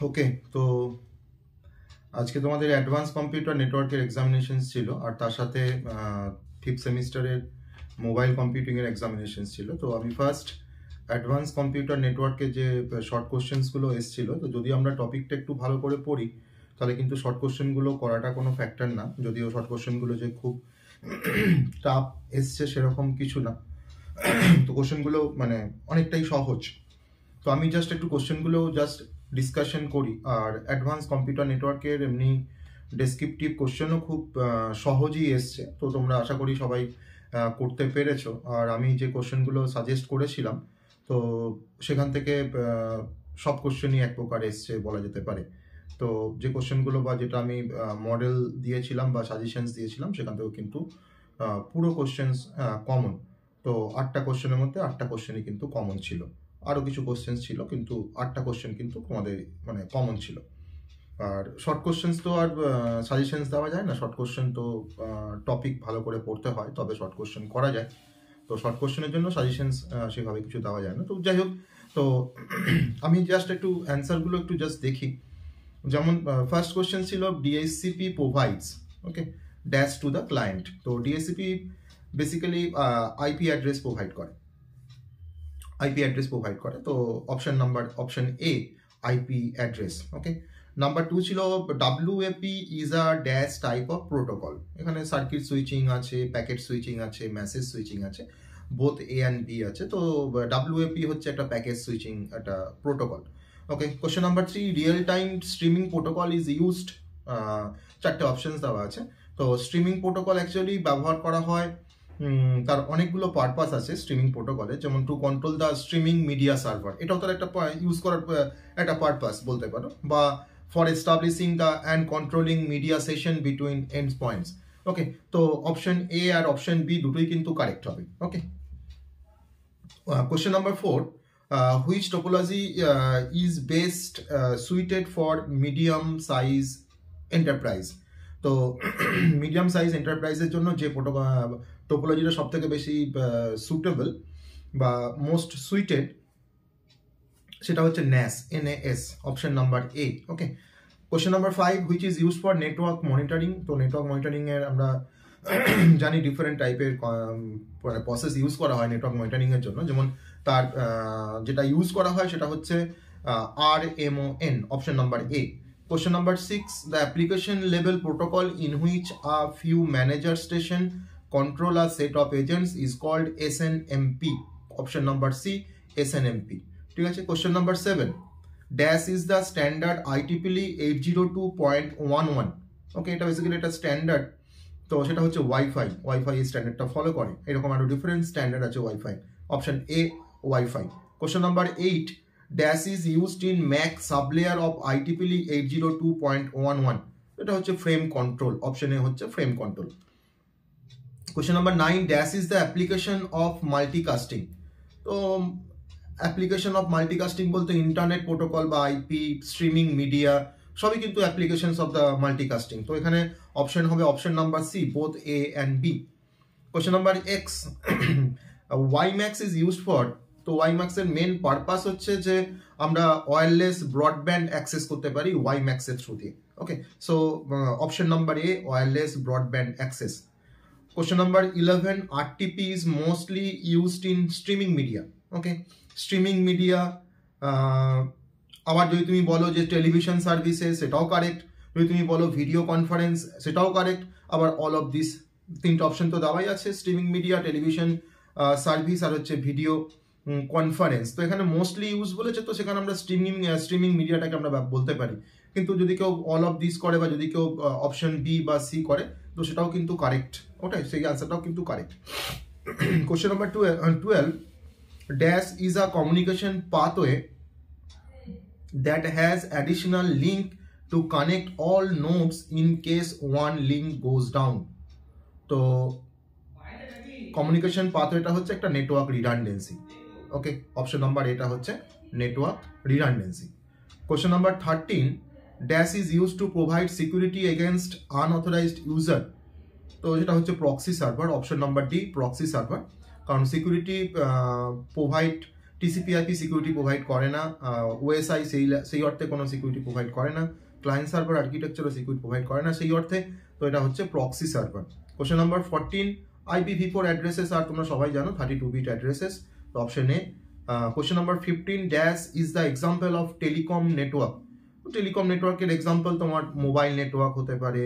ওকে, তো আজকে তোমাদের অ্যাডভান্স কম্পিউটার নেটওয়ার্কের এক্সামিনেশনস ছিল, আর তার সাথে ফিফথ সেমিস্টারের মোবাইল কম্পিউটিংয়ের এক্সামিনেশনস ছিল। তো আমি ফার্স্ট অ্যাডভান্স কম্পিউটার নেটওয়ার্কের যে শর্ট কোশ্চেন্সগুলো এসেছিলো, তো যদি আমরা টপিকটা একটু ভালো করে পড়ি তাহলে কিন্তু শর্ট কোশ্চেনগুলো করাটা কোনো ফ্যাক্টর না। যদিও শর্ট কোশ্চেনগুলো যে খুব টাফ এসছে সেরকম কিছু না, তো কোশ্চেনগুলো মানে অনেকটাই সহজ। তো আমি জাস্ট একটু কোশ্চেনগুলো জাস্ট ডিসকাশন করি। আর অ্যাডভান্স কম্পিউটার নেটওয়ার্কের এমনি ডেসক্রিপটিভ কোশ্চেনও খুব সহজই এসছে, তো তোমরা আশা করি সবাই করতে পেরেছো। আর আমি যে কোশ্চেনগুলো সাজেস্ট করেছিলাম, তো সেখান থেকে সব কোশ্চেনই এক প্রকার এসছে বলা যেতে পারে। তো যে কোশ্চেনগুলো বা যেটা আমি মডেল দিয়েছিলাম বা সাজেশনস দিয়েছিলাম, সেখান থেকেও কিন্তু পুরো কোশ্চেন্স কমন। তো 8টা কোশ্চেনের মধ্যে 8টা কোশ্চেনই কিন্তু কমন ছিল। আরও কিছু কোশ্চেন ছিল, কিন্তু 8টা কোশ্চেন কিন্তু তোমাদের মানে কমন ছিল। আর শর্ট কোশ্চেন্স তো আর সাজেশনস দেওয়া যায় না। শর্ট কোশ্চেন তো টপিক ভালো করে পড়তে হয়, তবে শর্ট কোশ্চেন করা যায়। তো শর্ট কোশ্চেনের জন্য সাজেশনস সেভাবে কিছু দেওয়া যায় না। তো যাই হোক, তো আমি জাস্ট একটু অ্যান্সারগুলো একটু জাস্ট দেখি। যেমন ফার্স্ট কোশ্চেন ছিল DHCP provides okay dash to the client. তো DHCP basically IP address provide করে, আইপি অ্যাড্রেস প্রোভাইড করে। তো option A IP address. Okay, number 2 ছিল WAP is a dash type of protocol. এখানে circuit switching আছে, packet switching আছে, message switching আছে, both A and B আছে। তো ডাব্লিউএপি হচ্ছে একটা প্যাকেট সুইচিং একটা protocol. Okay, question number 3 real time streaming protocol is used. 4টে অপশনস দেওয়া আছে। তো স্ট্রিমিং প্রোটোকল অ্যাকচুয়ালি ব্যবহার করা হয়, তার অনেকগুলো পারপাস আছে স্ট্রিমিং প্রোটোকলে, যেমন to control the streaming media server, এটাও তার একটা ইউজ করার একটা পারপাস বলতে পারো, বা for establishing the and controlling media session between end points. Okay, তো অপশন এ আর অপশন বি দুটোই কিন্তু কারেক্ট হবে। Okay, question number 4 which topology is best suited for medium size enterprise. তো মিডিয়াম সাইজ এন্টারপ্রাইজের জন্য যে টোপোলজিটা সব থেকে বেশি সুটেবল বা মোস্ট সুইটেড, সেটা হচ্ছে NAS, NAS, option number A. Okay, question number 5 which is use for network monitoring. তো নেটওয়ার্ক মনিটরিং এর আমরা জানি ডিফারেন্ট টাইপের প্রসেস ইউজ করা হয় নেটওয়ার্ক মনিটরিং এর জন্য। যেমন তার যেটা ইউজ করা হয় সেটা হচ্ছে RMON, option number A. Question number 6, the application level protocol in which a few manager station control a set of agents is called SNMP, option number C, SNMP. ঠিক আছে, question number 7, dash is the standard IEEE 802.11. ওকে, এটা basically একটা standard, তো সেটা হচ্ছে wifi এই স্ট্যান্ডার্ডটা follow করে। এরকম আরো ডিফারেন্ট স্ট্যান্ডার্ড আছে wifi, option A wifi. Question number 8, dash is used in MAC sublayer of IEEE 802.11. এটা হচ্ছে ফ্রেম কন্ট্রোল, অপশন এ হচ্ছে frame control. Question number 9, dash is the application of multicasting. তো application of multicasting বলতে internet protocol বা IP streaming media সবই কিন্তু applications of the multicasting. তো এখানে অপশন হবে option number C, both A and B. Question number X, WiMAX is used for. তো WiMAX এর মেন পারপাস হচ্ছে যে আমরা ওয়্যারলেস ব্রডব্যান্ড অ্যাক্সেস করতে পারি ওয়াইম্যাক্স এর থ্রু দিয়ে। Okay, so option number A wireless broadband access. Question number 11, RTP is mostly used in streaming media. Okay, streaming media, আবার যদি তুমি বলো যে টেলিভিশন সার্ভিসেস, সেটাও কারেক্ট। যদি তুমি বলো ভিডিও কনফারেন্স, সেটাও কারেক্ট। আবার অল অফ দিস, তিনটে অপশন তো দেওয়াই আছে, স্ট্রিমিং মিডিয়া, টেলিভিশন সার্ভিস আর হচ্ছে ভিডিও কনফারেন্স। তো এখানে মোস্টলি ইউজ বলেছে, তো সেখানে আমরা স্ট্রিমিং মিডিয়াটাকে আমরা বলতে পারি। কিন্তু যদি কেউ অল অফ দিস করে বা যদি কেউ অপশন বি বা সি করে, তো সেটাও কিন্তু কারেক্ট। ওটাই, সেই আনসারটাও কিন্তু correct. Question number 12, dash is a communication pathway that has additional link to connect all nodes in case one link goes down. তো কমিউনিকেশন পাথওয়েটা হচ্ছে একটা নেটওয়ার্ক রিডান্ডেন্সি। ওকে, অপশন নাম্বার এটা হচ্ছে network redundancy. Question number 13, dash is used to provide security against unauthorized user. তো যেটা হচ্ছে proxy server, option number D proxy server. কারণ security TCP/IP security provide করে না, OSI সেই অর্থে কোনো সিকিউরিটি প্রোভাইড করে না, ক্লায়েন্ট সার্ভার আর্কিটেকচারও সিকিউরিটি প্রোভাইড করে না সেই অর্থে, তো এটা হচ্ছে proxy server. Question number 14, IPv4 addresses আর তোমরা সবাই জানো 32-bit অ্যাড্রেসেস, তো option A. Question number 15, dash is the example of telecom network. Telecom নেটওয়ার্কের এক্সাম্পল তোমার মোবাইল নেটওয়ার্ক হতে পারে,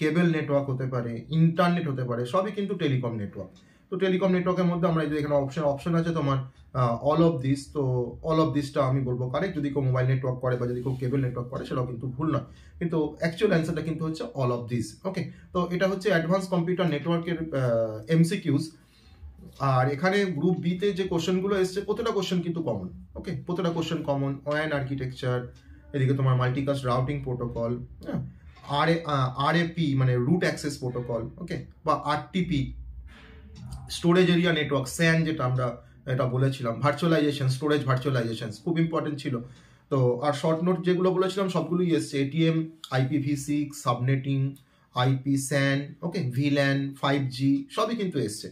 কেবল নেটওয়ার্ক হতে পারে, ইন্টারনেট হতে পারে, সবই কিন্তু টেলিকম নেটওয়ার্ক। তো টেলিকম নেটওয়ার্কের মধ্যে আমরা এই যে এখানে অপশন আছে তোমার অল অফ দিস, তো অল অফ দিসটা আমি বলবো কারেক্ট। যদি কেউ মোবাইল নেটওয়ার্ক করে বা যদি কেউ কেবল নেটওয়ার্ক করে সেটাও কিন্তু ভুল নয়, কিন্তু অ্যাকচুয়াল অ্যান্সারটা কিন্তু হচ্ছে অল অফ দিস। ওকে, তো এটা হচ্ছে অ্যাডভান্স কম্পিউটার নেটওয়ার্কের MCQs। আর এখানে গ্রুপ বি তে যে কোশ্চেনগুলো এসছে প্রতিটা কোশ্চেন কিন্তু কমন। ওকে, প্রতিটা কোশ্চেন কমন। ওয়ান আর্কিটেকচার, এদিকে তোমার মাল্টিকাস্ট রাউটিং প্রোটোকল, হ্যাঁ, RAP মানে রুট অ্যাক্সেস প্রোটোকল, ওকে, বা RTP storage area network, SAN যেটা আমরা এটা বলেছিলাম, ভার্চুয়ালাইজেশন, স্টোরেজ ভার্চুয়ালাইজেশন খুব ইম্পর্টেন্ট ছিল। তো আর শর্ট নোট যেগুলো বলেছিলাম সবগুলোই এসছে, ATM, IPv6, subnetting, IP, SAN, ওকে, VLAN, 5G সবই কিন্তু এসছে।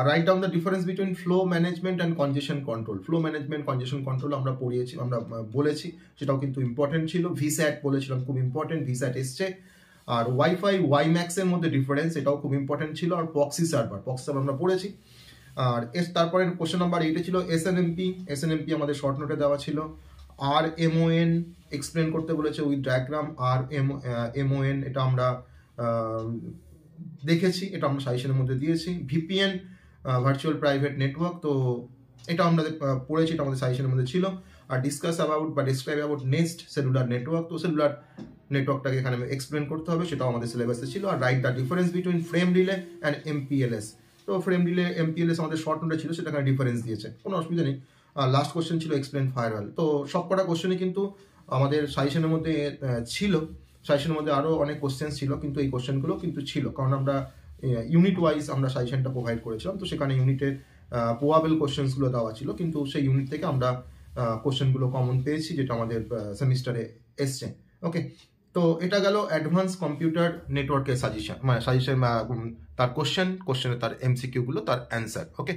Write down the difference between flow management and কনজেশন control. Flow management, কনজেশন control আমরা বলেছি, সেটাও কিন্তু ইম্পর্টেন্ট ছিল। VSAT বলেছিলাম, খুব ইম্পর্টেন্ট, VSAT এসছে। আর ওয়াইফাই, WiMAX এর মধ্যে ডিফারেন্স, এটাও খুব ইম্পর্টেন্ট ছিল। আর প্রক্সি সার্ভার আমরা পড়েছি। আর তারপরে কোশ্চেন নাম্বার 8 ছিল SNMP আমাদের শর্ট নোটে দেওয়া ছিল। RMON এক্সপ্লেন করতে বলেছে উইথ ডায়াগ্রাম। RMON এটা আমরা দেখেছি, এটা আমরা সাজেশনের মধ্যে দিয়েছি। VPN, ভার্চুয়াল প্রাইভেট নেটওয়ার্ক, তো এটা আমরা পড়েছি, এটা আমাদের সাজেশনের মধ্যে ছিল। আর ডিসকাস অ্যাবাউট বা describe about next cellular network, তো সেলুলার নেটওয়ার্কটাকে এখানে এক্সপ্লেন করতে হবে, সেটাও আমাদের সিলেবাসে ছিল। আর write the difference between frame relay and MPLS, তো ফ্রেম রিলে MPLS আমাদের শর্ট নোটে ছিল, সেটা এখানে ডিফারেন্স দিয়েছে, কোনো অসুবিধা নেই। লাস্ট কোশ্চেন ছিল এক্সপ্লেন ফায়ারওয়াল। তো সবকটা কোশ্চেনই কিন্তু আমাদের সাজেশনের মধ্যে ছিল। সাজেশনের মধ্যে আরও অনেক কোশ্চেন ছিল, কিন্তু এই কোশ্চেনগুলো কিন্তু ছিল, কারণ আমরা ইউনিট ওয়াইজ আমরা সাজেশনটা প্রোভাইড করেছিলাম, তো সেখানে ইউনিটের প্রবাবল কোশ্চেন্সগুলো দেওয়া ছিল, কিন্তু সেই ইউনিট থেকে আমরা কোশ্চেনগুলো কমন পেয়েছি, যেটা আমাদের সেমিস্টারে এসছে। ওকে, তো এটা গেল অ্যাডভান্স কম্পিউটার নেটওয়ার্কের সাজেশন, মানে সাজেশন, তার কোশ্চেনের তার MCQ গুলো, তার অ্যান্সার। ওকে।